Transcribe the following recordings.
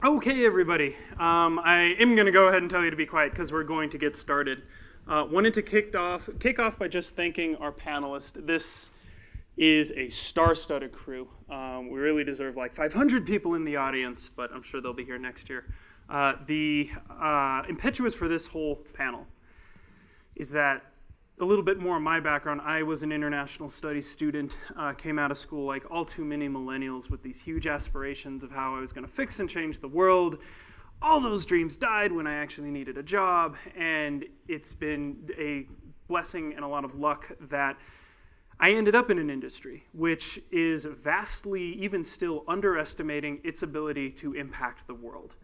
Okay, everybody. I am going to go ahead and tell you to be quiet because we're going to get started. Wanted to kick off by just thanking our panelists. This is a star-studded crew. We really deserve like 500 people in the audience, but I'm sure they'll be here next year. The impetus for this whole panel is that a little bit more on my background. I was an international studies student, came out of school like all too many millennials with these huge aspirations of how I was going to fix and change the world. All those dreams died when I actually needed a job, and it's been a blessing and a lot of luck that I ended up in an industry which is vastly, even still, underestimating its ability to impact the world.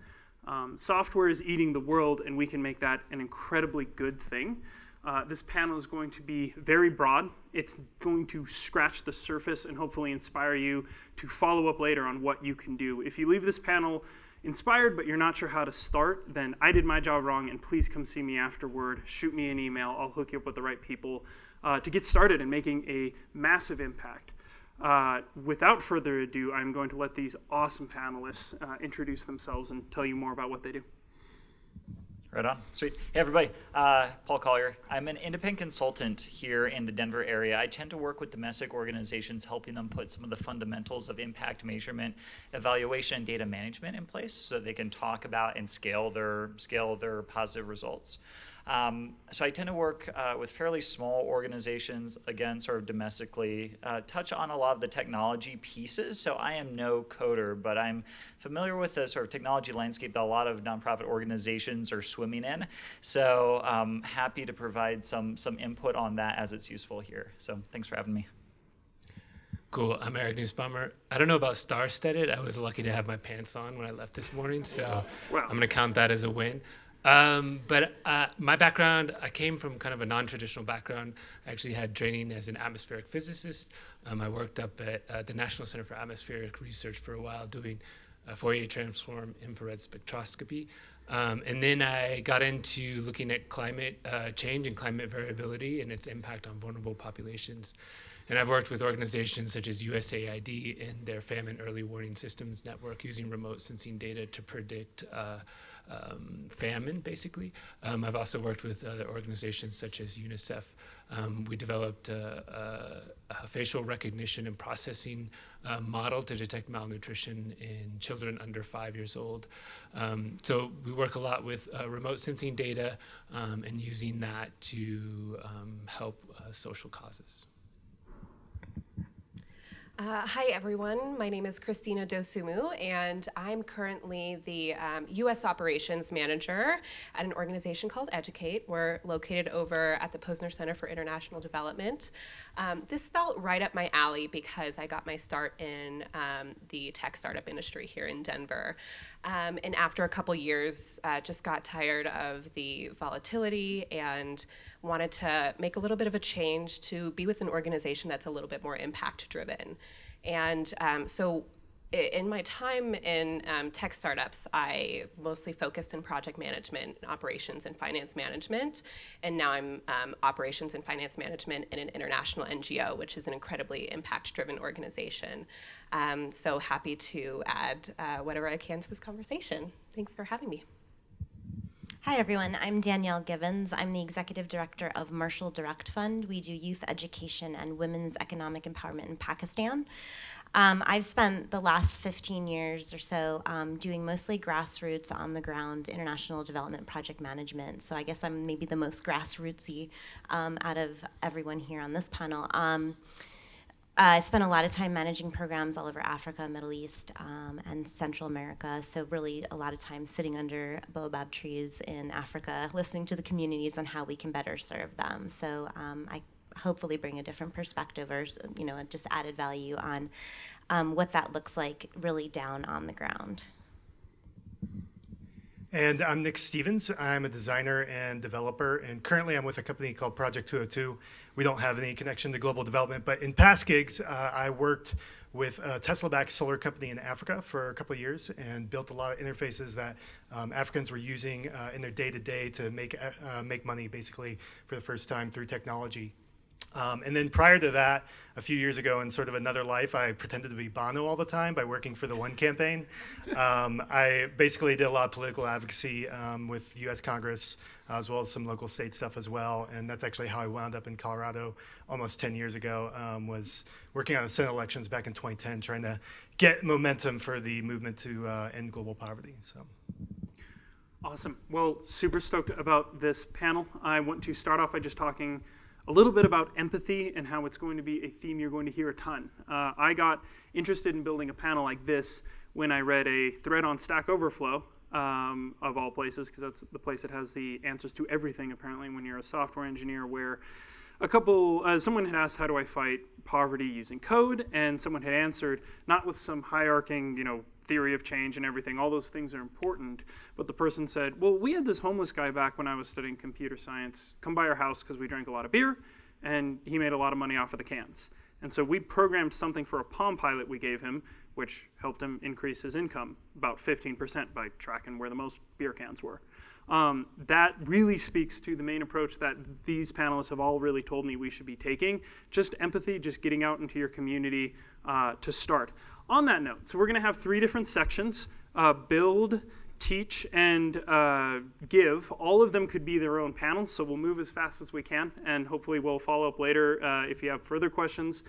Software is eating the world, and we can make that an incredibly good thing. This panel is going to be very broad. It's going to scratch the surface and hopefully inspire you to follow up later on what you can do. If you leave this panel inspired but you're not sure how to start, then I did my job wrong, and please come see me afterward. Shoot me an email. I'll hook you up with the right people to get started in making a massive impact. Without further ado, I'm going to let these awesome panelists introduce themselves and tell you more about what they do. Right on. Sweet. Hey, everybody. Paul Collier. I'm an independent consultant here in the Denver area. I tend to work with domestic organizations, helping them put some of the fundamentals of impact measurement, evaluation, and data management in place so that they can talk about and scale their positive results. So I tend to work with fairly small organizations, again, sort of domestically, touch on a lot of the technology pieces. So I am no coder, but I'm familiar with the sort of technology landscape that a lot of nonprofit organizations are swimming in. So happy to provide some input on that as it's useful here. So thanks for having me. Cool. I'm Eric Nussbaumer. I don't know about star-studded. I was lucky to have my pants on when I left this morning, so Wow. I'm going to count that as a win. But my background, I came from kind of a non-traditional background. I actually had training as an atmospheric physicist. I worked up at the National Center for Atmospheric Research for a while doing Fourier transform infrared spectroscopy. And then I got into looking at climate change and climate variability and its impact on vulnerable populations. And I've worked with organizations such as USAID and their Famine Early Warning Systems Network using remote sensing data to predict famine, basically. I've also worked with other organizations such as UNICEF. We developed a facial recognition and processing model to detect malnutrition in children under 5 years old. So we work a lot with remote sensing data and using that to help social causes. Hi, everyone. My name is Christina Dosumu, and I'm currently the U.S. Operations Manager at an organization called Educate. We're located over at the Posner Center for International Development. This felt right up my alley because I got my start in the tech startup industry here in Denver. And after a couple years, just got tired of the volatility and wanted to make a little bit of a change to be with an organization that's a little bit more impact driven. And so in my time in tech startups, I mostly focused in project management, operations, and finance management. And now I'm operations and finance management in an international NGO, which is an incredibly impact-driven organization. So happy to add whatever I can to this conversation. Thanks for having me. Hi, everyone. I'm Danielle Givens. I'm the Executive Director of Marshall Direct Fund. We do youth education and women's economic empowerment in Pakistan. I've spent the last 15 years or so doing mostly grassroots, on-the-ground international development project management. So I guess I'm maybe the most grassrootsy out of everyone here on this panel. I spent a lot of time managing programs all over Africa, Middle East, and Central America. So really a lot of time sitting under baobab trees in Africa, listening to the communities on how we can better serve them. So I hopefully bring a different perspective or just added value on what that looks like really down on the ground. And I'm Nick Stevens. I'm a designer and developer, and currently I'm with a company called Project 202. We don't have any connection to global development, but in past gigs, I worked with a Tesla-backed solar company in Africa for a couple of years and built a lot of interfaces that Africans were using in their day-to-day to make money, basically, for the first time through technology. And then prior to that, a few years ago in sort of another life, I pretended to be Bono all the time by working for the One campaign. I basically did a lot of political advocacy with U.S. Congress, as well as some local state stuff as well. And that's actually how I wound up in Colorado almost 10 years ago, was working on the Senate elections back in 2010, trying to get momentum for the movement to end global poverty. So. Awesome. Well, super stoked about this panel. I want to start off by just talking a little bit about empathy and how it's going to be a theme you're going to hear a ton. I got interested in building a panel like this when I read a thread on Stack Overflow, of all places, because that's the place that has the answers to everything, apparently, when you're a software engineer, where someone had asked, how do I fight poverty using code? And someone had answered, not with some hierarching, theory of change and everything. All those things are important. But the person said, well, we had this homeless guy back when I was studying computer science come by our house because we drank a lot of beer, and he made a lot of money off of the cans. And so we programmed something for a Palm Pilot we gave him, which helped him increase his income about 15% by tracking where the most beer cans were. That really speaks to the main approach that these panelists have all really told me we should be taking. Just empathy, just getting out into your community to start. On that note, so we're going to have 3 different sections, build, teach, and give. All of them could be their own panels, so we'll move as fast as we can, and hopefully we'll follow up later if you have further questions.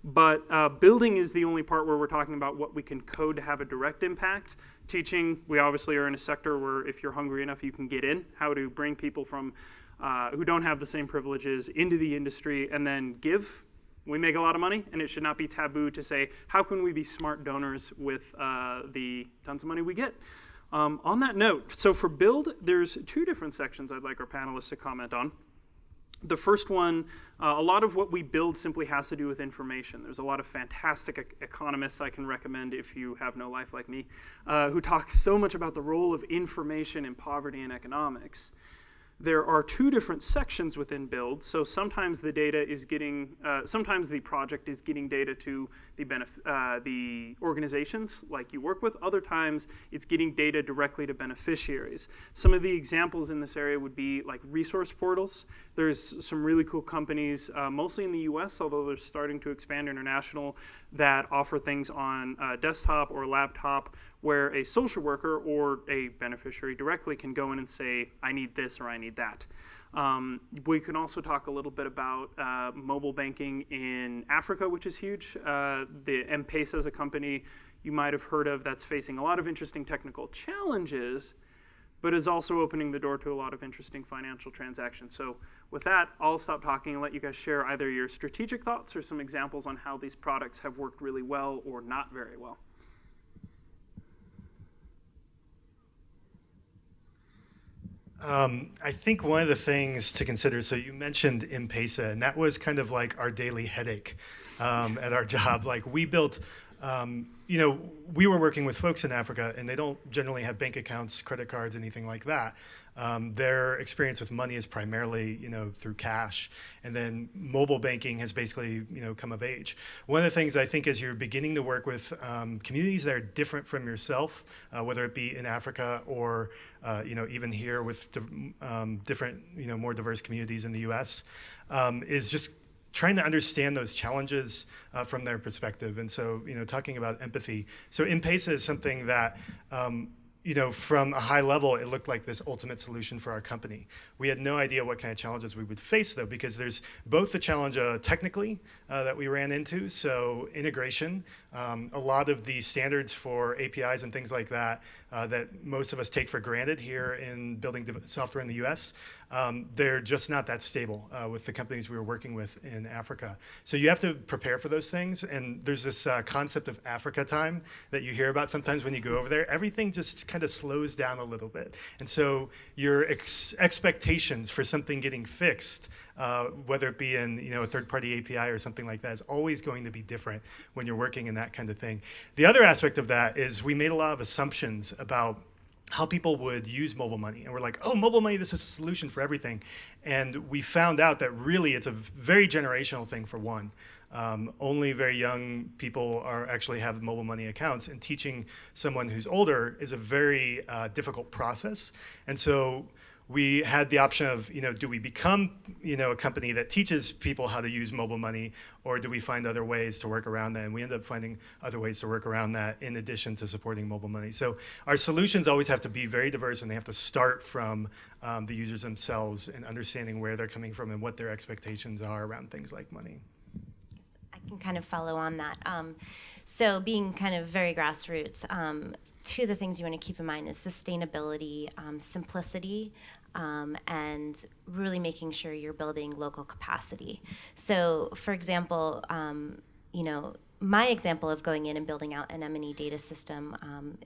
But building is the only part where we're talking about what we can code to have a direct impact. Teaching, we obviously are in a sector where if you're hungry enough, you can get in, how to bring people from who don't have the same privileges into the industry, and then give. We make a lot of money, and it should not be taboo to say, how can we be smart donors with the tons of money we get? On that note, so for build, there's 2 different sections I'd like our panelists to comment on. The first one, a lot of what we build simply has to do with information. There's a lot of fantastic economists I can recommend if you have no life like me, who talk so much about the role of information in poverty and economics. There are 2 different sections within build. So sometimes the data is getting, sometimes the project is getting data to the organizations like you work with. Other times it's getting data directly to beneficiaries. Some of the examples in this area would be like resource portals. There's some really cool companies, mostly in the US, although they're starting to expand international, that offer things on desktop or laptop where a social worker or a beneficiary directly can go in and say, I need this or I need that. We can also talk a little bit about mobile banking in Africa, which is huge. The M-Pesa is a company you might have heard of that's facing a lot of interesting technical challenges, but is also opening the door to a lot of interesting financial transactions. So with that, I'll stop talking and let you guys share either your strategic thoughts or some examples on how these products have worked really well or not very well. I think one of the things to consider, so you mentioned M-Pesa, and that was kind of like our daily headache at our job. Like we built, we were working with folks in Africa, and they don't generally have bank accounts, credit cards, anything like that. Their experience with money is primarily, through cash, and then mobile banking has basically, come of age. One of the things I think as you're beginning to work with communities that are different from yourself, whether it be in Africa or, even here with different, more diverse communities in the U.S., is just trying to understand those challenges from their perspective. And so, talking about empathy. So M-Pesa is something that, from a high level, it looked like this ultimate solution for our company. We had no idea what kind of challenges we would face, though, because there's both the challenge technically that we ran into, so integration. A lot of the standards for APIs and things like that that most of us take for granted here in building software in the US, they're just not that stable with the companies we were working with in Africa. So you have to prepare for those things, and there's this concept of Africa time that you hear about sometimes when you go over there. Everything just kind of slows down a little bit. And so your expectations for something getting fixed, whether it be in a third-party API or something like that, is always going to be different when you're working in that kind of thing. The other aspect of that is we made a lot of assumptions about how people would use mobile money. And we're like, oh, mobile money, this is a solution for everything. And we found out that really it's a very generational thing for one. Only very young people actually have mobile money accounts, and teaching someone who's older is a very difficult process. And so we had the option of, do we become, a company that teaches people how to use mobile money, or do we find other ways to work around that? And we ended up finding other ways to work around that in addition to supporting mobile money. So our solutions always have to be very diverse, and they have to start from the users themselves and understanding where they're coming from and what their expectations are around things like money. I can kind of follow on that. So being kind of very grassroots, two of the things you want to keep in mind is sustainability, simplicity, and really making sure you're building local capacity. So, for example, my example of going in and building out an M&E data system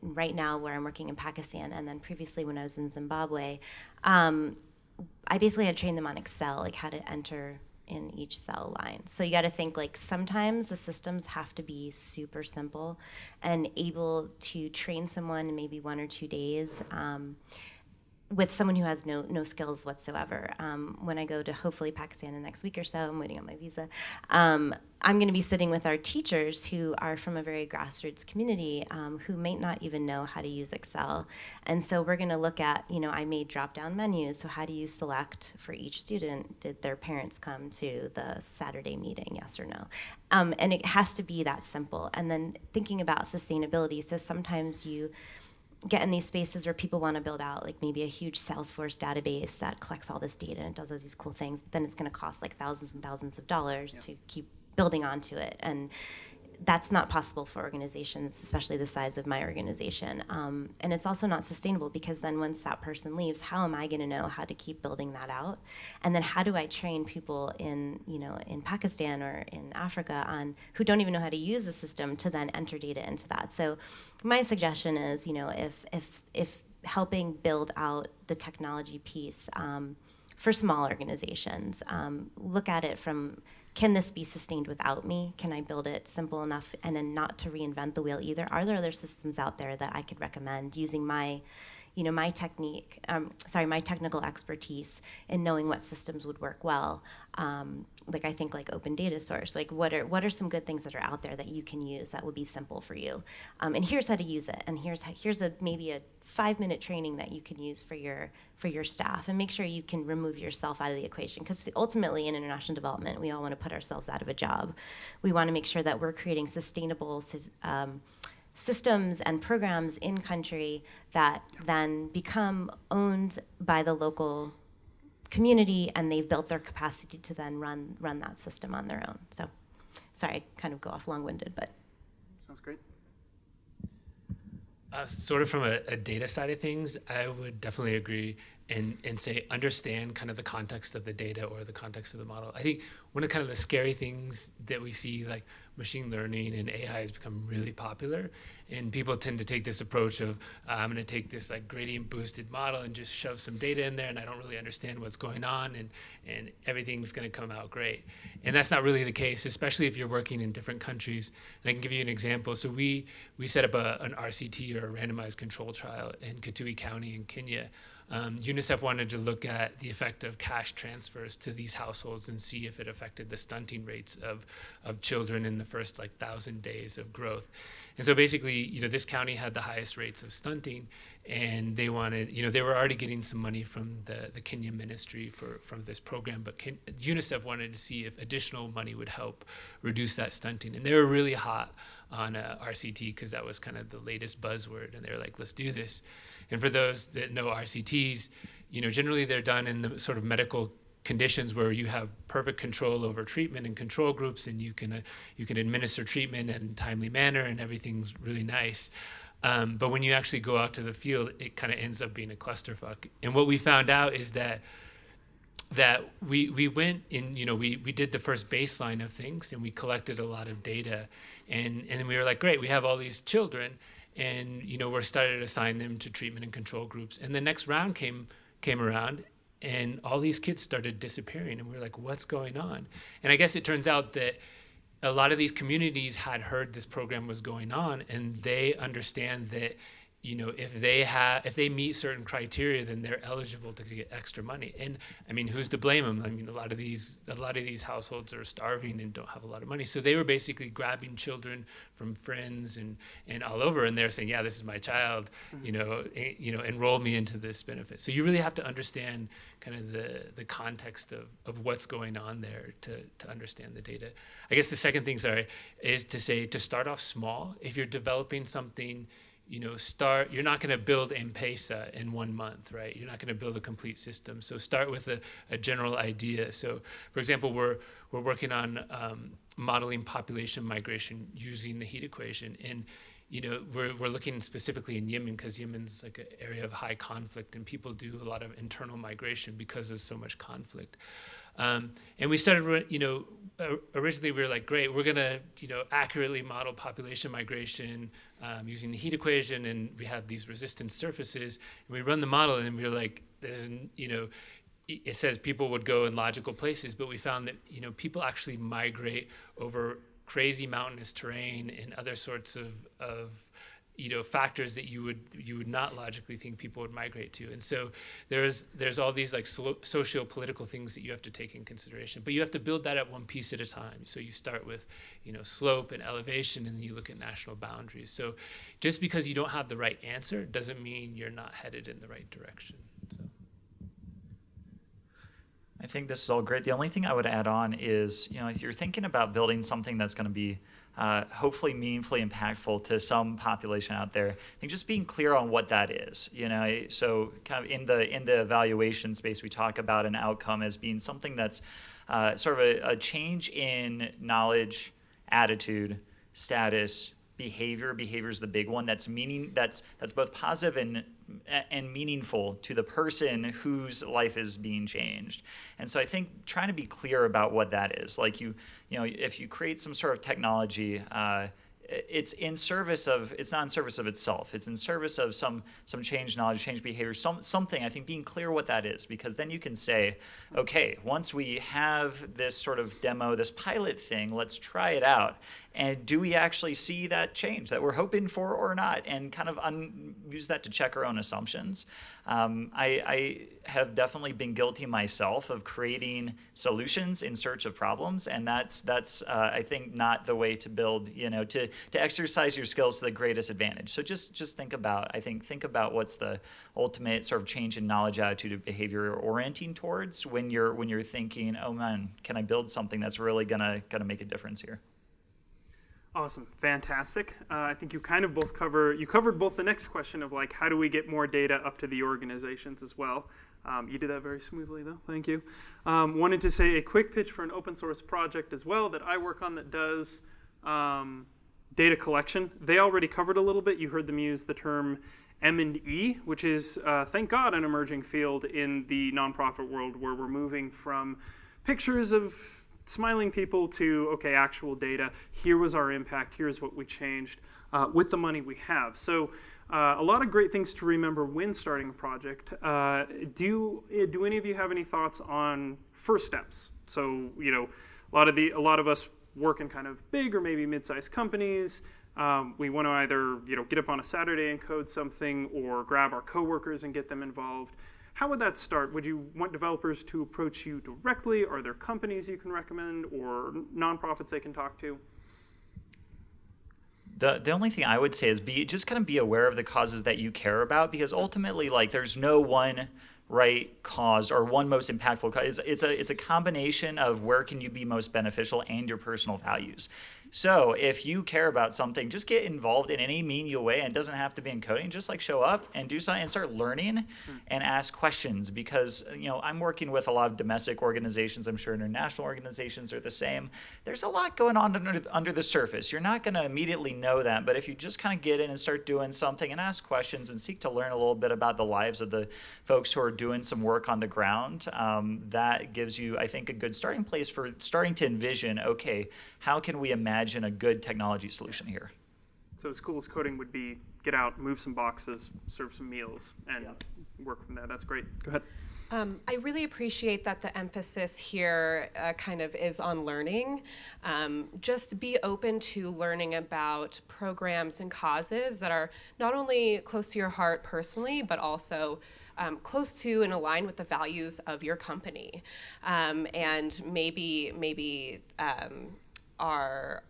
right now where I'm working in Pakistan, and then previously when I was in Zimbabwe, I basically had to train them on Excel, like how to enter in each cell line. So you got to think like sometimes the systems have to be super simple and able to train someone in maybe 1 or 2 days with someone who has no skills whatsoever. When I go to hopefully Pakistan in the next week or so, I'm waiting on my visa, I'm going to be sitting with our teachers who are from a very grassroots community who may not even know how to use Excel. And so we're going to look at, I made drop-down menus. So how do you select for each student? Did their parents come to the Saturday meeting, yes or no? And it has to be that simple. And then thinking about sustainability. So sometimes you get in these spaces where people want to build out like maybe a huge Salesforce database that collects all this data and does all these cool things, but then it's going to cost like thousands and thousands of dollars to keep building onto it. And that's not possible for organizations, especially the size of my organization. And it's also not sustainable because then once that person leaves, how am I going to know how to keep building that out? And then how do I train people in Pakistan or in Africa on who don't even know how to use the system to then enter data into that? So my suggestion is, if helping build out the technology piece for small organizations, look at it from, can this be sustained without me? Can I build it simple enough and then not to reinvent the wheel either? Are there other systems out there that I could recommend using my technical expertise in knowing what systems would work well? I think like open data source, like what are some good things that are out there that you can use that would be simple for you? And here's how to use it. And here's maybe a 5-minute training that you can use for your staff, and make sure you can remove yourself out of the equation, because ultimately in international development, we all want to put ourselves out of a job. We want to make sure that we're creating sustainable systems and programs in country that then become owned by the local community, and they've built their capacity to then run that system on their own. So, sorry, I kind of go off long-winded, but. Sounds great. Sort of from a data side of things, I would definitely agree and say understand kind of the context of the data or the context of the model. I think one of kind of the scary things that we see, like machine learning and AI has become really popular, and people tend to take this approach of I'm going to take this like gradient boosted model and just shove some data in there, and I don't really understand what's going on, and everything's going to come out great. And that's not really the case, especially if you're working in different countries. And I can give you an example. So we set up an RCT, or a randomized control trial, in Kitui County in Kenya. UNICEF wanted to look at the effect of cash transfers to these households and see if it affected the stunting rates of children in the first 1,000 days of growth. And so basically, this county had the highest rates of stunting, and they wanted, they were already getting some money from the Kenya ministry from this program, but UNICEF wanted to see if additional money would help reduce that stunting. And they were really hot on RCT because that was kind of the latest buzzword, and they were like, let's do this. And for those that know RCTs, generally they're done in the sort of medical conditions where you have perfect control over treatment and control groups, and you can administer treatment in a timely manner, and everything's really nice. But when you actually go out to the field, it kind of ends up being a clusterfuck. And what we found out is that we went in, we did the first baseline of things, and we collected a lot of data, and then we were like, great, we have all these children, and we're started to assign them to treatment and control groups. And the next round came around, and all these kids started disappearing, and we were like, what's going on? And I guess it turns out that a lot of these communities had heard this program was going on, and they understand that if they meet certain criteria, then they're eligible to get extra money. And I mean, who's to blame them? I mean, a lot of these households are starving and don't have a lot of money. So they were basically grabbing children from friends and all over, and they're saying, yeah, this is my child, enroll me into this benefit. So you really have to understand kind of the context of what's going on there to understand the data. I guess the second thing, is to start off small. If you're developing something, you're not going to build M-Pesa in 1 month, right? You're not going to build a complete system. So start with a general idea. So, for example, we're working on modeling population migration using the heat equation. And, we're looking specifically in Yemen because Yemen's like an area of high conflict, and people do a lot of internal migration because of so much conflict. And we started, originally we were like, great, we're gonna, accurately model population migration using the heat equation, and we have these resistant surfaces, and we run the model, and we were like, this is, it says people would go in logical places, but we found that, people actually migrate over crazy mountainous terrain and other sorts of factors that you would not logically think people would migrate to. And so there's all these like socio-political things that you have to take in consideration, but you have to build that at one piece at a time. So you start with slope and elevation, and then you look at national boundaries. So just because you don't have the right answer doesn't mean you're not headed in the right direction. So I think this is all great. The only thing I would add on is, if you're thinking about building something that's going to be hopefully meaningfully impactful to some population out there, I think just being clear on what that is. So kind of in the evaluation space, we talk about an outcome as being something that's sort of a change in knowledge, attitude, status, behavior. Behavior is the big one. That's both positive and meaningful to the person whose life is being changed. And so I think trying to be clear about what that is, like if you create some sort of technology, it's not in service of itself. It's in service of some change knowledge, change behavior, something. I think being clear what that is, because then you can say, okay, once we have this sort of demo, this pilot thing, let's try it out. And do we actually see that change that we're hoping for or not? And kind of use that to check our own assumptions. I have definitely been guilty myself of creating solutions in search of problems, and that's I think not the way to build. To exercise your skills to the greatest advantage. So just think about what's the ultimate sort of change in knowledge, attitude, and behavior you're orienting towards when you're thinking, oh man, can I build something that's really gonna make a difference here? Awesome, fantastic. I think you covered both the next question of like, how do we get more data up to the organizations as well. You did that very smoothly though, thank you. Wanted to say a quick pitch for an open source project as well that I work on that does data collection. They already covered a little bit. You heard them use the term M&E, which is, thank God, an emerging field in the nonprofit world where we're moving from pictures of smiling people to, okay, actual data. Here was our impact. Here's what we changed with the money we have. So a lot of great things to remember when starting a project. Do any of you have any thoughts on first steps? So, a lot of us work in kind of big or maybe mid-sized companies. We want to either get up on a Saturday and code something, or grab our coworkers and get them involved. How would that start? Would you want developers to approach you directly? Are there companies you can recommend or nonprofits they can talk to? The only thing I would say is just kind of be aware of the causes that you care about, because ultimately, like, there's no one right cause or one most impactful cause. It's a combination of where can you be most beneficial and your personal values. So if you care about something, just get involved in any meaningful way, and it doesn't have to be in coding. Just like show up and do something and start learning and ask questions, because I'm working with a lot of domestic organizations. I'm sure international organizations are the same. There's a lot going on under the surface. You're not going to immediately know that, but if you just kind of get in and start doing something and ask questions and seek to learn a little bit about the lives of the folks who are doing some work on the ground, that gives you, I think, a good starting place for starting to envision, okay, how can we imagine a good technology solution here? So schools coding would be get out, move some boxes, serve some meals, and work from there. That's great. Go ahead. I really appreciate that the emphasis here kind of is on learning. Just be open to learning about programs and causes that are not only close to your heart personally, but also close to and aligned with the values of your company, and maybe are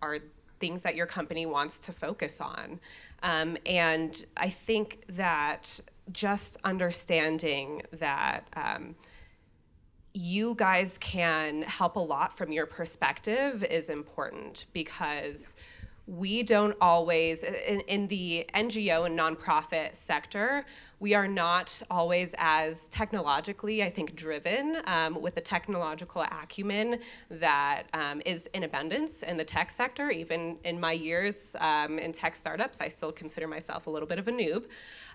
things that your company wants to focus on. And I think that just understanding that you guys can help a lot from your perspective is important, because we don't always, in the NGO and nonprofit sector, we are not always as technologically, I think, driven with the technological acumen that is in abundance in the tech sector. Even in my years in tech startups, I still consider myself a little bit of a noob.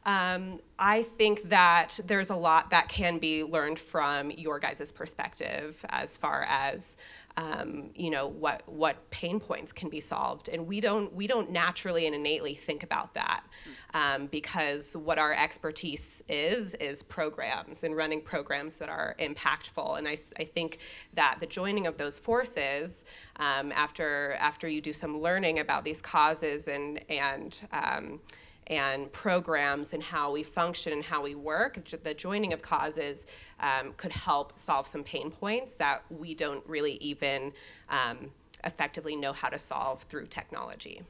I think that there's a lot that can be learned from your guys' perspective as far as what pain points can be solved, and we don't naturally and innately think about that because what our expertise is programs and running programs that are impactful. And I think that the joining of those forces after you do some learning about these causes and programs and how we function and how we work, the joining of causes could help solve some pain points that we don't really even effectively know how to solve through technology.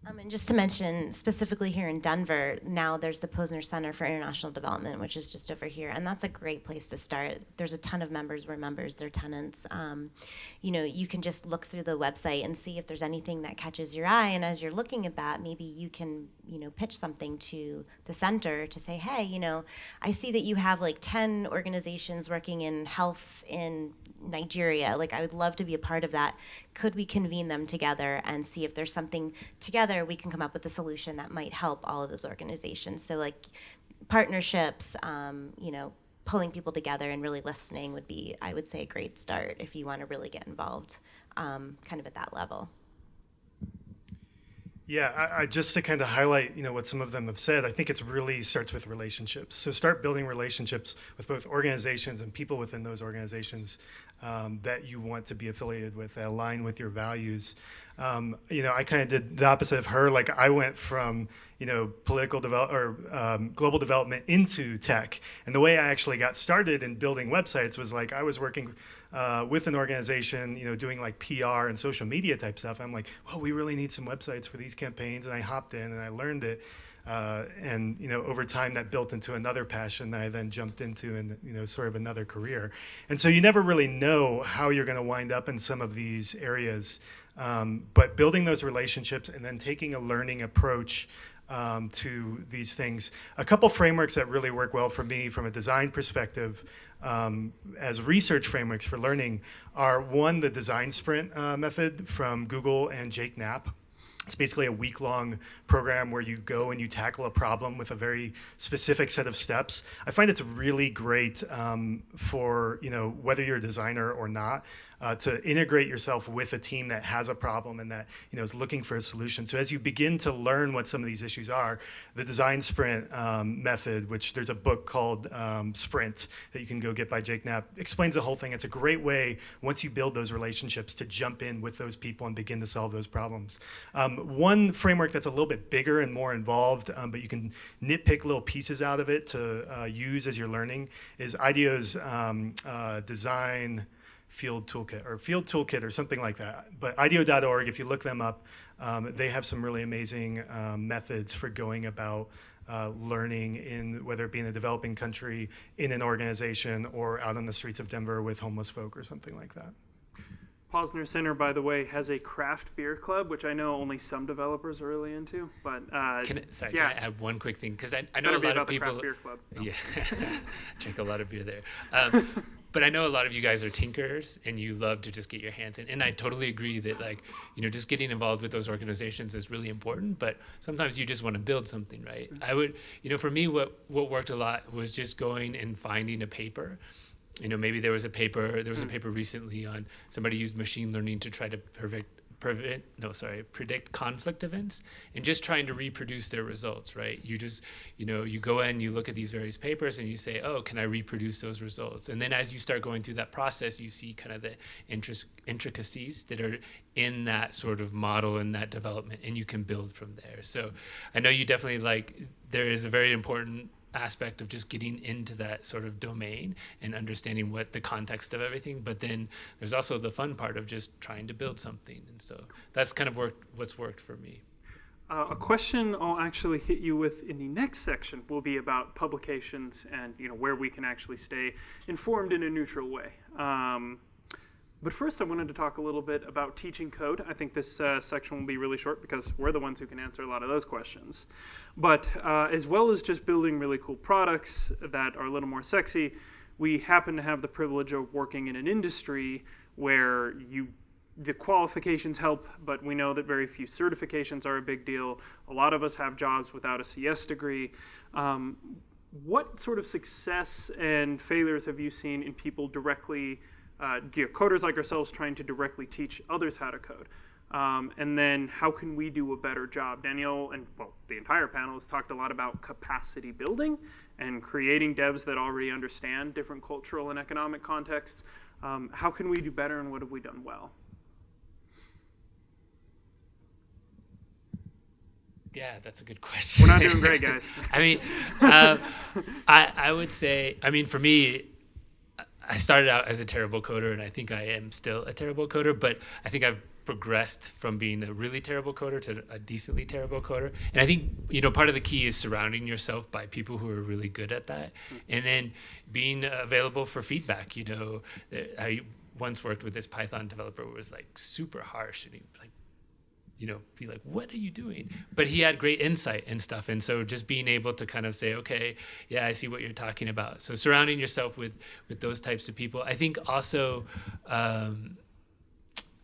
And just to mention, specifically here in Denver, now there's the Posner Center for International Development, which is just over here, and that's a great place to start. There's a ton of members. We're members, they're tenants. You can just look through the website and see if there's anything that catches your eye, and as you're looking at that, maybe you can, pitch something to the center to say, hey, I see that you have like 10 organizations working in health in Nigeria. Like, I would love to be a part of that. Could we convene them together and see if there's something together we can come up with a solution that might help all of those organizations? So like partnerships, pulling people together and really listening would be, I would say, a great start if you want to really get involved kind of at that level. Yeah, I just to kind of highlight, what some of them have said, I think it really starts with relationships. So start building relationships with both organizations and people within those organizations that you want to be affiliated with, that align with your values. I kind of did the opposite of her. Like, I went from, global development into tech. And the way I actually got started in building websites was like, I was working with an organization, doing like PR and social media type stuff. I'm like, well, we really need some websites for these campaigns. And I hopped in and I learned it. And over time that built into another passion that I then jumped into and, sort of another career. And so you never really know how you're going to wind up in some of these areas. But building those relationships and then taking a learning approach to these things. A couple frameworks that really work well for me from a design perspective as research frameworks for learning are, one, the design sprint method from Google and Jake Knapp. It's basically a week-long program where you go and you tackle a problem with a very specific set of steps. I find it's really great for whether you're a designer or not, to integrate yourself with a team that has a problem and that is looking for a solution. So as you begin to learn what some of these issues are, the design sprint method, which there's a book called Sprint that you can go get by Jake Knapp, explains the whole thing. It's a great way, once you build those relationships, to jump in with those people and begin to solve those problems. One framework that's a little bit bigger and more involved, but you can nitpick little pieces out of it to use as you're learning, is IDEO's design field toolkit or something like that. But IDEO.org, if you look them up, they have some really amazing methods for going about learning in, whether it be in a developing country, in an organization, or out on the streets of Denver with homeless folk or something like that. Posner Center, by the way, has a craft beer club, which I know only some developers are really into. But Can I add one quick thing? Because I know Better a be lot about of the people. craft beer club. No. Yeah, drink a lot of beer there. But I know a lot of you guys are tinkerers and you love to just get your hands in. And I totally agree that, like, just getting involved with those organizations is really important. But sometimes you just want to build something, right? I would, for me, what worked a lot was just going and finding a paper. Maybe there was a paper recently on somebody used machine learning to try to predict conflict events, and just trying to reproduce their results, right? You just, you go in, you look at these various papers and you say, oh, can I reproduce those results? And then as you start going through that process, you see kind of the intricacies that are in that sort of model and that development, and you can build from there. So I know you definitely there is a very important aspect of just getting into that sort of domain and understanding what the context of everything, but then there's also the fun part of just trying to build something, and so that's kind of what's worked for me. A question I'll actually hit you with in the next section will be about publications and where we can actually stay informed in a neutral way. But first, I wanted to talk a little bit about teaching code. I think this section will be really short because we're the ones who can answer a lot of those questions. But as well as just building really cool products that are a little more sexy, we happen to have the privilege of working in an industry where the qualifications help, but we know that very few certifications are a big deal. A lot of us have jobs without a CS degree. What sort of success and failures have you seen in people directly coders like ourselves trying to directly teach others how to code? And then how can we do a better job? Danielle and the entire panel has talked a lot about capacity building and creating devs that already understand different cultural and economic contexts. How can we do better, and what have we done well? Yeah, that's a good question. We're not doing great, guys. I mean, I would say, for me, I started out as a terrible coder, and I think I am still a terrible coder, but I think I've progressed from being a really terrible coder to a decently terrible coder. And I think, part of the key is surrounding yourself by people who are really good at that, and then being available for feedback. I once worked with this Python developer who was super harsh, and he was be like, what are you doing? But he had great insight and stuff. And so just being able to kind of say, okay, yeah, I see what you're talking about. So surrounding yourself with those types of people. I think also,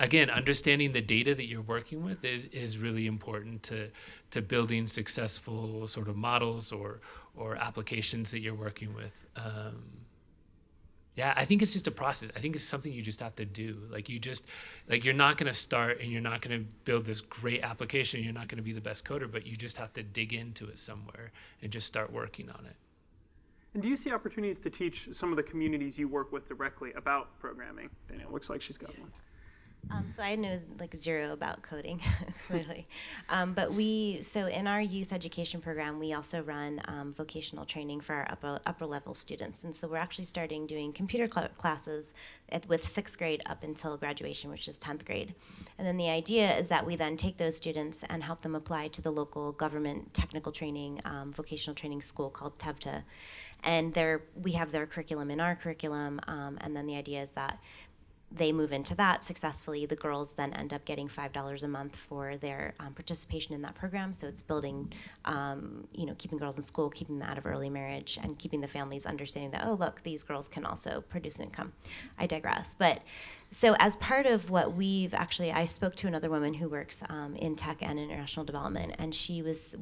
again, understanding the data that you're working with is really important to building successful sort of models or applications that you're working with. Yeah, I think it's just a process. I think it's something you just have to do. You're not going to start and you're not going to build this great application. You're not going to be the best coder, but you just have to dig into it somewhere and just start working on it. And do you see opportunities to teach some of the communities you work with directly about programming? Danielle, looks like she's got one. So I know zero about coding, clearly. But so in our youth education program, we also run vocational training for our upper level students. And so we're actually starting doing computer classes with 6th grade up until graduation, which is 10th grade. And then the idea is that we then take those students and help them apply to the local government technical training, vocational training school called TEVTA. And we have their curriculum in our curriculum. And then the idea is that they move into that successfully. The girls then end up getting $5 a month for their participation in that program. So it's building, keeping girls in school, keeping them out of early marriage, and keeping the families understanding that, oh, look, these girls can also produce an income. I digress. But so as part of what I spoke to another woman who works in tech and international development, and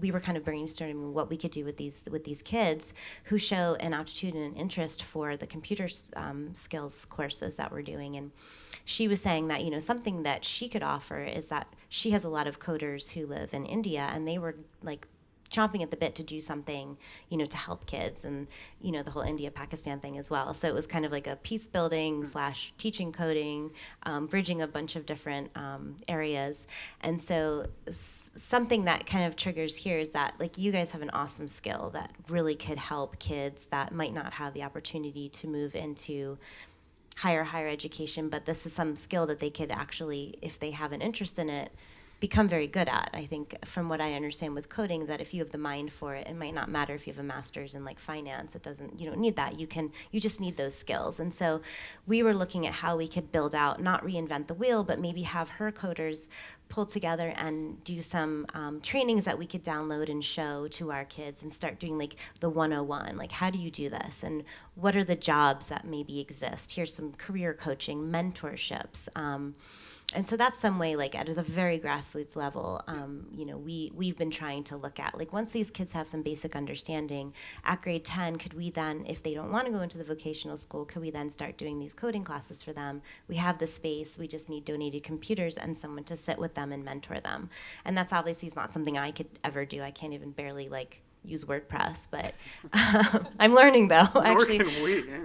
we were kind of brainstorming what we could do with these kids who show an aptitude and an interest for the computer skills courses that we're doing. And she was saying that, something that she could offer is that she has a lot of coders who live in India, and they were chomping at the bit to do something, to help kids, and the whole India-Pakistan thing as well. So it was kind of like a peace building / teaching coding, bridging a bunch of different areas. And so something that kind of triggers here is that you guys have an awesome skill that really could help kids that might not have the opportunity to move into higher education, but this is some skill that they could actually, if they have an interest in it, become very good at. I think from what I understand with coding, that if you have the mind for it, it might not matter if you have a master's in finance. You don't need that. You just need those skills. And so we were looking at how we could build out, not reinvent the wheel, but maybe have her coders pull together and do some trainings that we could download and show to our kids and start doing the 101, how do you do this? And what are the jobs that maybe exist? Here's some career coaching, mentorships, And so that's some way, like at the very grassroots level, we've been trying to look at, like, once these kids have some basic understanding, at grade 10, could we then, if they don't want to go into the vocational school, could we then start doing these coding classes for them? We have the space, we just need donated computers and someone to sit with them and mentor them. And that's obviously not something I could ever do. I can't even barely, like, use WordPress, but I'm learning though. Actually,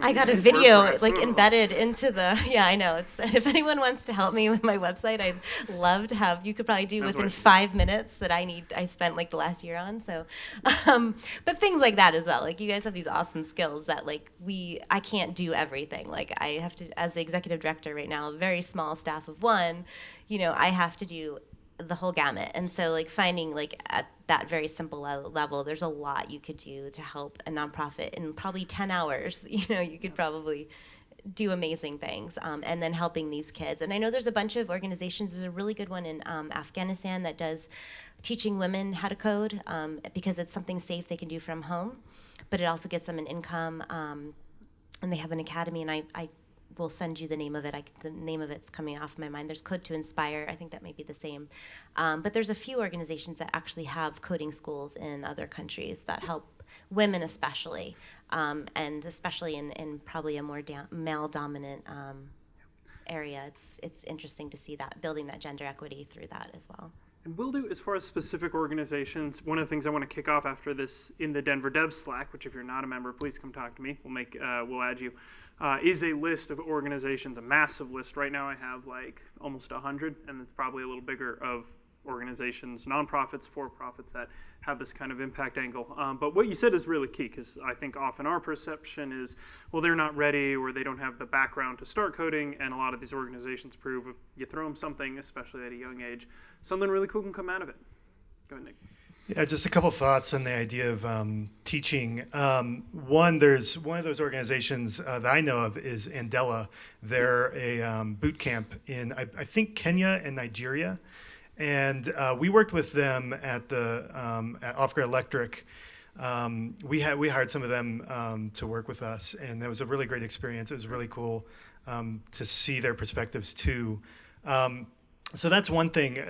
I got a video like embedded into the, I know. If anyone wants to help me with my website, I'd love to have, you could probably do within 5 minutes that I spent like the last year on. So, but things like that as well. Like you guys have these awesome skills that like I can't do everything. Like I have to, as the executive director right now, a very small staff of one, I have to do the whole gamut. And so like finding like at that very simple level, there's a lot you could do to help a nonprofit in probably 10 hours. You could probably do amazing things, and then helping these kids. And I know there's a bunch of organizations. There's a really good one in Afghanistan that does teaching women how to code, because it's something safe they can do from home, but it also gets them an income. And they have an academy, and I will send you the name of it. The name of it's coming off my mind. There's Code to Inspire. I think that may be the same. But there's a few organizations that actually have coding schools in other countries that help women especially, and especially in probably a more male-dominant area. It's interesting to see that, building that gender equity through that as well. And we'll do, as far as specific organizations, one of the things I want to kick off after this in the Denver Dev Slack, which if you're not a member, please come talk to me. We'll add you, is a list of organizations, a massive list. Right now I have like almost 100, and it's probably a little bigger, of organizations, nonprofits, for-profits that have this kind of impact angle. But what you said is really key, because I think often our perception is, well, they're not ready or they don't have the background to start coding, and a lot of these organizations prove if you throw them something, especially at a young age, something really cool can come out of it. Go ahead, Nick. Yeah, just a couple thoughts on the idea of teaching. One, there's one of those organizations that I know of is Andela. They're a boot camp in, I think, Kenya and Nigeria. And we worked with them at Off-Grid Electric. We hired some of them to work with us, and that was a really great experience. It was really cool to see their perspectives too. So that's one thing,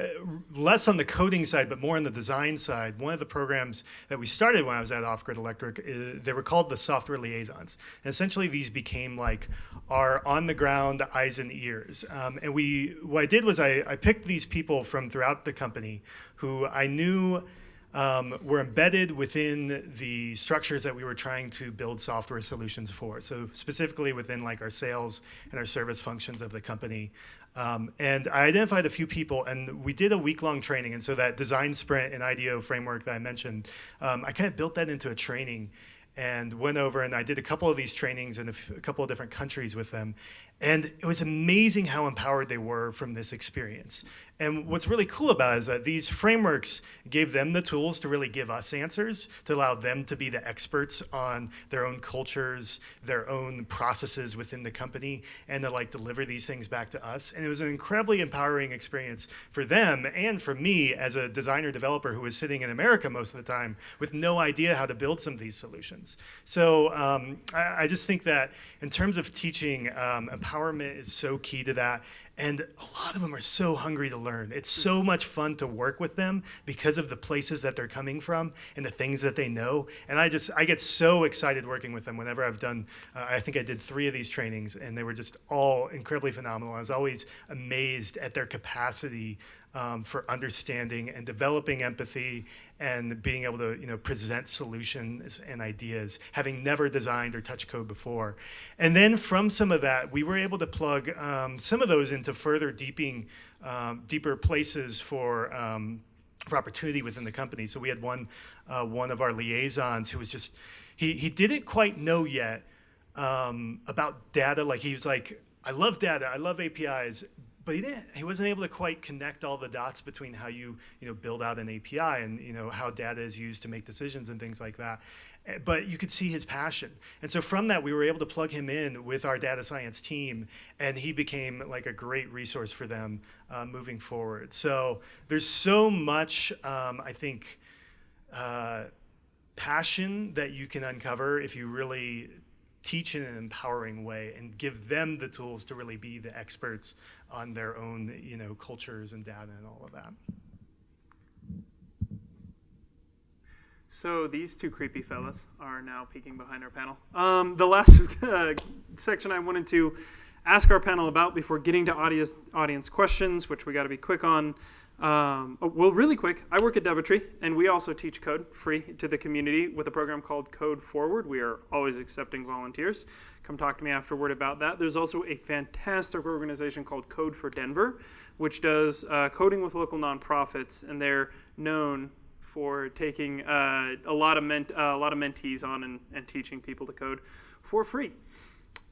less on the coding side, but more on the design side. One of the programs that we started when I was at Off-Grid Electric, they were called the Software Liaisons. And essentially, these became like our on-the-ground eyes and ears. And what I did was I picked these people from throughout the company who I knew were embedded within the structures that we were trying to build software solutions for. So specifically within like our sales and our service functions of the company. And I identified a few people, and we did a week-long training. And so that design sprint and IDEO framework that I mentioned, I kind of built that into a training and went over, and I did a couple of these trainings in a couple of different countries with them. And it was amazing how empowered they were from this experience. And what's really cool about it is that these frameworks gave them the tools to really give us answers, to allow them to be the experts on their own cultures, their own processes within the company, and to like deliver these things back to us. And it was an incredibly empowering experience for them and for me as a designer developer who was sitting in America most of the time with no idea how to build some of these solutions. So I just think that in terms of teaching, empowerment is so key to that. And a lot of them are so hungry to learn. It's so much fun to work with them because of the places that they're coming from and the things that they know. And I get so excited working with them whenever I've done, I think I did 3 of these trainings, and they were just all incredibly phenomenal. I was always amazed at their capacity for understanding and developing empathy and being able to present solutions and ideas, having never designed or touched code before. And then from some of that, we were able to plug some of those into further deeper places for opportunity within the company. So we had one of our liaisons who was just, he didn't quite know yet about data. Like he was like, I love data, I love APIs, but he wasn't able to quite connect all the dots between how you build out an API and how data is used to make decisions and things like that. But you could see his passion. And so from that, we were able to plug him in with our data science team, and he became like a great resource for them moving forward. So there's so much, I think, passion that you can uncover if you really teach in an empowering way and give them the tools to really be the experts on their own, cultures and data and all of that. So these two creepy fellas are now peeking behind our panel. The last section I wanted to ask our panel about before getting to audience questions, which we got to be quick on. Really quick, I work at Devetry, and we also teach code free to the community with a program called Code Forward. We are always accepting volunteers. Come talk to me afterward about that. There's also a fantastic organization called Code for Denver, which does coding with local nonprofits, and they're known for taking a lot of mentees on and teaching people to code for free.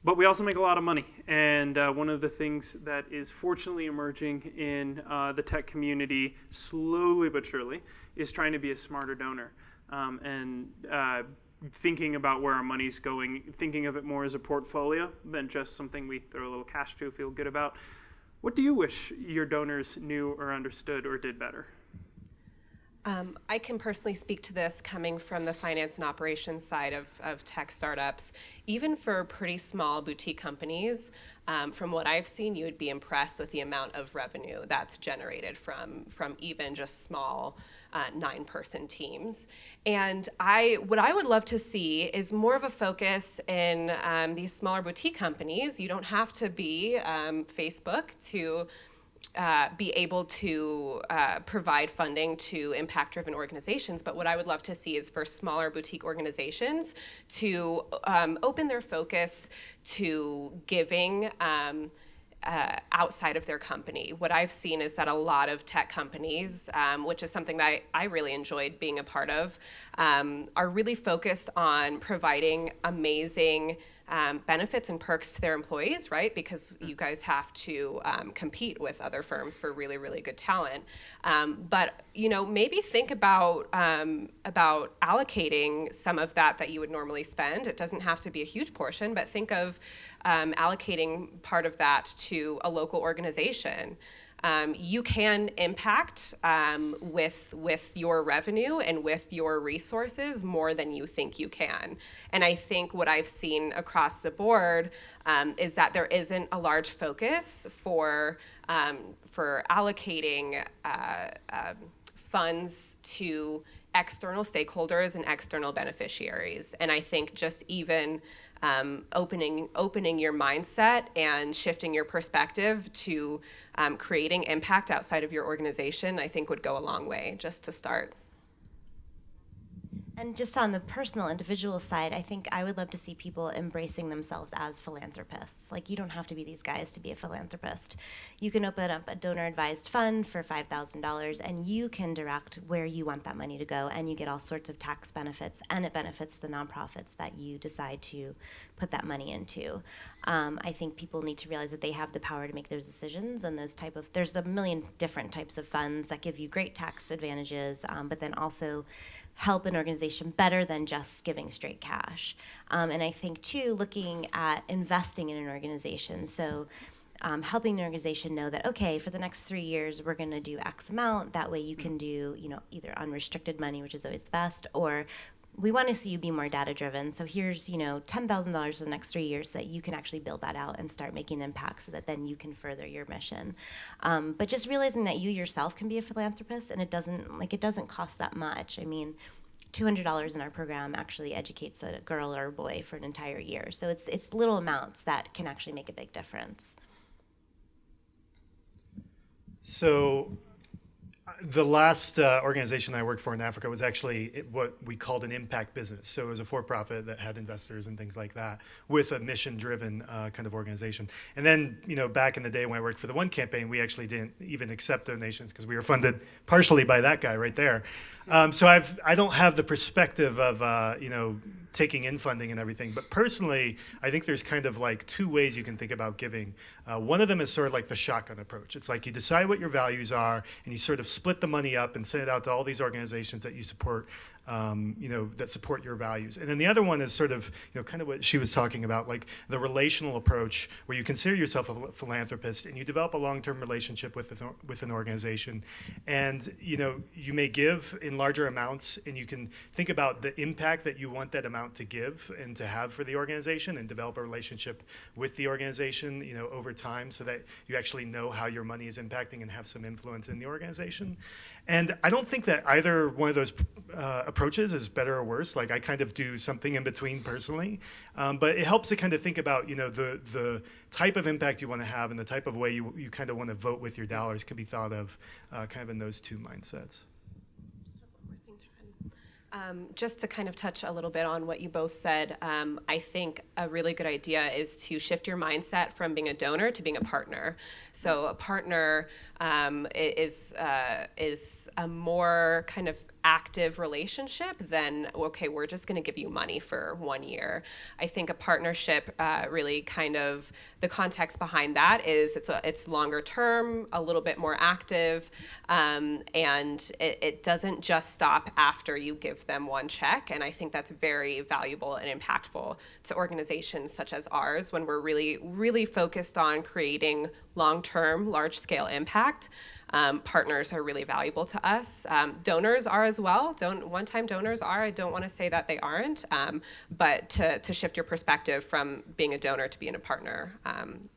But we also make a lot of money, and one of the things that is fortunately emerging in the tech community, slowly but surely, is trying to be a smarter donor, and thinking about where our money's going, thinking of it more as a portfolio than just something we throw a little cash to, feel good about. What do you wish your donors knew or understood or did better? I can personally speak to this coming from the finance and operations side of tech startups. Even for pretty small boutique companies, from what I've seen, you would be impressed with the amount of revenue that's generated from even just small 9-person teams. And what I would love to see is more of a focus in these smaller boutique companies. You don't have to be Facebook to be able to provide funding to impact-driven organizations. But what I would love to see is for smaller boutique organizations to open their focus to giving outside of their company. What I've seen is that a lot of tech companies, which is something that I really enjoyed being a part of, are really focused on providing amazing benefits and perks to their employees, right? Because you guys have to compete with other firms for really, really good talent. But maybe think about allocating some of that you would normally spend. It doesn't have to be a huge portion, but think of allocating part of that to a local organization. You can impact with your revenue and with your resources more than you think you can. And I think what I've seen across the board is that there isn't a large focus for allocating funds to external stakeholders and external beneficiaries. And I think just even opening your mindset and shifting your perspective to creating impact outside of your organization, I think would go a long way just to start. And just on the personal, individual side, I think I would love to see people embracing themselves as philanthropists. Like, you don't have to be these guys to be a philanthropist. You can open up a donor-advised fund for $5,000, and you can direct where you want that money to go, and you get all sorts of tax benefits, and it benefits the nonprofits that you decide to put that money into. I think people need to realize that they have the power to make those decisions, and there's a million different types of funds that give you great tax advantages, but then also help an organization better than just giving straight cash. And I think, too, looking at investing in an organization. So helping the organization know that, okay, for the next 3 years, we're going to do X amount. That way you can do, either unrestricted money, which is always the best, or we want to see you be more data-driven. So here's, $10,000 for the next 3 years that you can actually build that out and start making impact so that then you can further your mission. But just realizing that you yourself can be a philanthropist, and it doesn't cost that much. I mean, $200 in our program actually educates a girl or a boy for an entire year. So it's little amounts that can actually make a big difference. So the last organization I worked for in Africa was actually what we called an impact business. So it was a for-profit that had investors and things like that with a mission-driven kind of organization. And then, back in the day when I worked for the One campaign, we actually didn't even accept donations because we were funded partially by that guy right there. So I don't have the perspective of, taking in funding and everything. But personally, I think there's kind of like two ways you can think about giving. One of them is sort of like the shotgun approach. It's like you decide what your values are and you sort of split the money up and send it out to all these organizations that you support that support your values. And then the other one is sort of, kind of what she was talking about, like the relational approach, where you consider yourself a philanthropist and you develop a long-term relationship with an organization. And, you may give in larger amounts, and you can think about the impact that you want that amount to give and to have for the organization, and develop a relationship with the organization, over time, so that you actually know how your money is impacting and have some influence in the organization. And I don't think that either one of those approaches is better or worse. Like, I kind of do something in between personally, but it helps to kind of think about, the type of impact you want to have and the type of way you kind of want to vote with your dollars can be thought of kind of in those two mindsets. Just to kind of touch a little bit on what you both said, I think a really good idea is to shift your mindset from being a donor to being a partner. So a partner is a more kind of active relationship than, okay, we're just going to give you money for 1 year. I think a partnership really kind of, the context behind that is it's longer term, a little bit more active, and it doesn't just stop after you give them one check. And I think that's very valuable and impactful to organizations such as ours when we're really, really focused on creating long-term, large-scale impact. Partners are really valuable to us. Donors are as well. One-time donors are. I don't want to say that they aren't, but to shift your perspective from being a donor to being a partner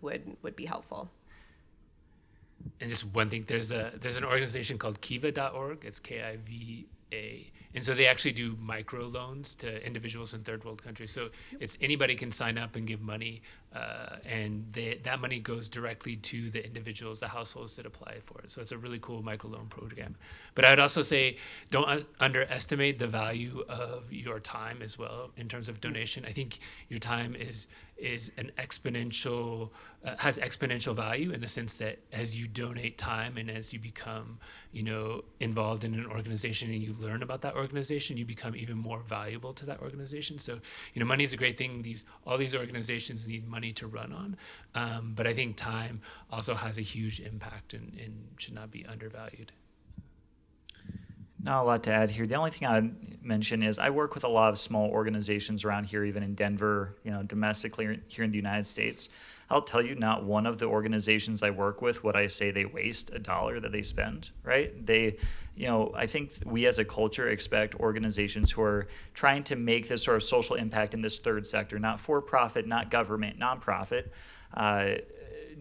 would be helpful. And just one thing, there's an organization called Kiva.org. It's Kiva. And so they actually do microloans to individuals in third world countries. So it's anybody can sign up and give money, and that money goes directly to the individuals, the households that apply for it. So it's a really cool microloan program. But I would also say don't underestimate the value of your time as well in terms of donation. I think your time is an exponential, has exponential value in the sense that as you donate time and as you become, involved in an organization and you learn about that organization, you become even more valuable to that organization. So, money is a great thing. All these organizations need money to run on. But I think time also has a huge impact and should not be undervalued. Not a lot to add here. The only thing I'd mention is I work with a lot of small organizations around here, even in Denver, domestically here in the United States. I'll tell you, not one of the organizations I work with would I say they waste a dollar that they spend, right? I think we as a culture expect organizations who are trying to make this sort of social impact in this third sector, not for-profit, not government, nonprofit,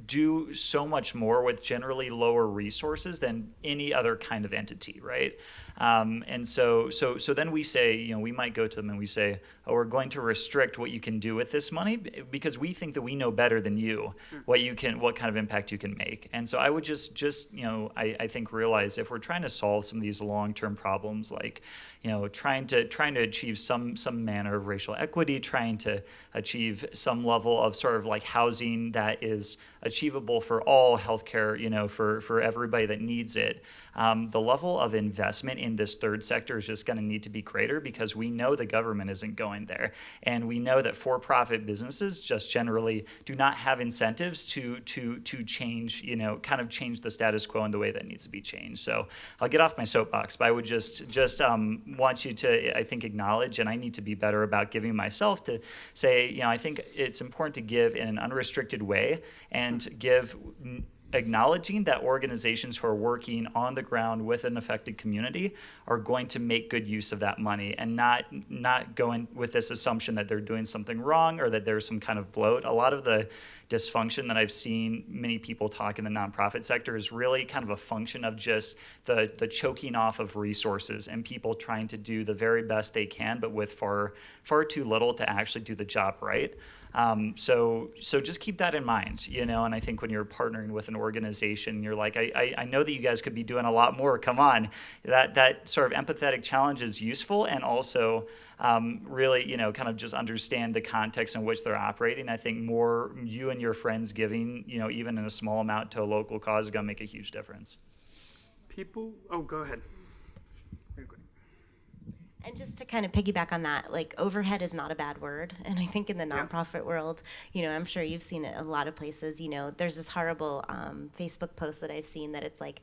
do so much more with generally lower resources than any other kind of entity, right? And so then we say, we might go to them and we say, oh, we're going to restrict what you can do with this money because we think that we know better than you what kind of impact you can make. And so I would just I think realize if we're trying to solve some of these long-term problems, like trying to achieve some manner of racial equity, trying to achieve some level of sort of like housing that is achievable for all, healthcare, for everybody that needs it. The level of investment in this third sector is just going to need to be greater because we know the government isn't going there. And we know that for-profit businesses just generally do not have incentives to change, kind of change the status quo in the way that needs to be changed. So I'll get off my soapbox, but I would just want you to, I think, acknowledge, and I need to be better about giving myself to say, I think it's important to give in an unrestricted way and give acknowledging that organizations who are working on the ground with an affected community are going to make good use of that money and not going with this assumption that they're doing something wrong or that there's some kind of bloat. A lot of the dysfunction that I've seen many people talk in the nonprofit sector is really kind of a function of just the choking off of resources and people trying to do the very best they can, but with far too little to actually do the job right. So just keep that in mind, and I think when you're partnering with an organization, you're like, I know that you guys could be doing a lot more. Come on. That sort of empathetic challenge is useful, and also really, kind of just understand the context in which they're operating. I think more you and your friends giving, even in a small amount to a local cause is going to make a huge difference. Go ahead. And just to kind of piggyback on that, like overhead is not a bad word. And I think in the nonprofit world, I'm sure you've seen it a lot of places, there's this horrible Facebook post that I've seen that it's like,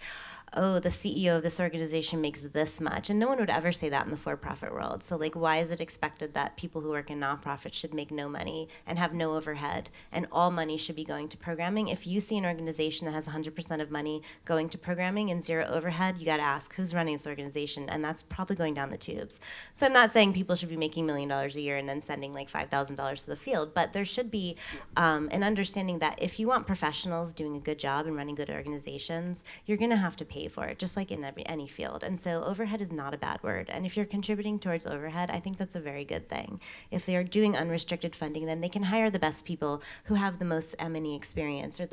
oh, the CEO of this organization makes this much. And no one would ever say that in the for-profit world. So like, why is it expected that people who work in nonprofits should make no money and have no overhead and all money should be going to programming? If you see an organization that has 100% of money going to programming and zero overhead, you got to ask who's running this organization, and that's probably going down the tubes. So I'm not saying people should be making $1 million a year and then sending like $5,000 to the field, but there should be an understanding that if you want professionals doing a good job and running good organizations, you're going to have to pay for it, just like in any field. And so overhead is not a bad word. And if you're contributing towards overhead, I think that's a very good thing. If they're doing unrestricted funding, then they can hire the best people who have the most M&E experience or a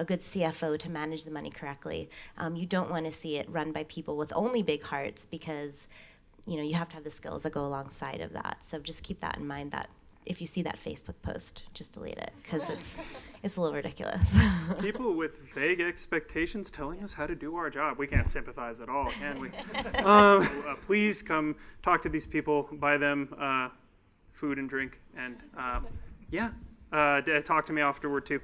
good CFO to manage the money correctly. You don't want to see it run by people with only big hearts because you have to have the skills that go alongside of that. So just keep that in mind, that if you see that Facebook post, just delete it, because it's a little ridiculous. People with vague expectations telling us how to do our job. We can't sympathize at all, can we? Please come talk to these people, buy them food and drink, and talk to me afterward too.